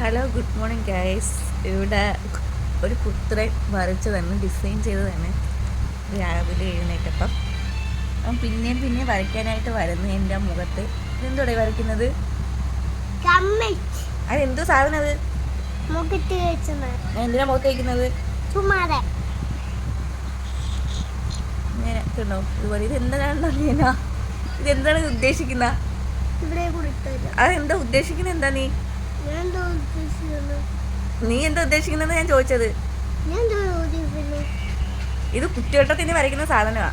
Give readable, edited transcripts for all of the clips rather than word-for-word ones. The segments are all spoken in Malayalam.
Hello good morning guys. ഇവിടെ ഒരു പുത്രൻ വരച്ച് തന്നെ ഡിസൈൻ ചെയ്ത് തന്നെ രാവിലെ എഴുന്നേറ്റപ്പം പിന്നെയും വരയ്ക്കാനായിട്ട് വരുന്നു എൻ്റെ മുഖത്ത്. ഇതെന്തോടെ വരയ്ക്കുന്നത്? അതെന്തോ സാധനം അത്? എന്തിനാ മുഖത്ത് വയ്ക്കുന്നത്? ഇങ്ങനെ കണ്ടോ ഇതുപോലെ. ഇതെന്താണ് ഉദ്ദേശിക്കുന്ന? അതെന്താ ഉദ്ദേശിക്കുന്നത്? എന്താ നീ എന്താ ഉദ്ദേശിക്കുന്നത് ഞാൻ ചോദിച്ചത്? ഇത് കുറ്റിവട്ടത്തിന് വരയ്ക്കുന്ന സാധനമാ.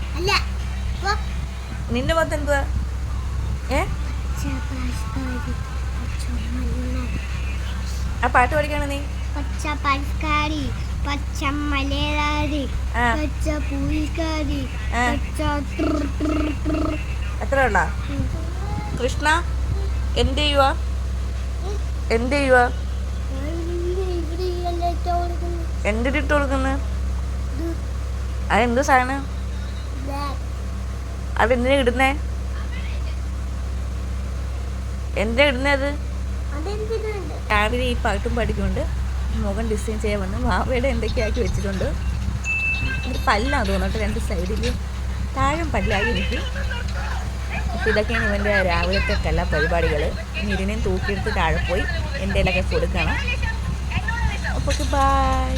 നിന്റെ മുഖത്ത് എന്തുവാ? ആ പാട്ട് പഠിക്കാണ് നീ. എത്ര ഉള്ള കൃഷ്ണ എന്ത് ചെയ്യുവാ? എന്തിട്ട് കൊടുക്കുന്നു? അതെന്തോ സാധനം? അതെന്തിനാ ഇടുന്നേ? എന്തിനാ ഇടുന്നേ അത്? രാവിലെ ഈ പാട്ടും പഠിക്കൊണ്ട് മുഖം ഡിസൈൻ ചെയ്യാൻ വന്ന് മാവയുടെ എന്തൊക്കെയാക്കി വെച്ചിട്ടുണ്ട്. ഒരു പല്ലാ തോന്നിട്ട് രണ്ട് സൈഡിൽ താഴെ പല്ലായി എനിക്ക്. അപ്പോൾ ഇതൊക്കെയാണ് ഇവൻ്റെ രാവിലത്തെ എല്ലാ പരിപാടികൾ. ഇനി ഇതിനെയും തൂക്കിയെടുത്ത് താഴെ പോയി എൻ്റെ കൊടുക്കണം. അപ്പോൾ ബൈ.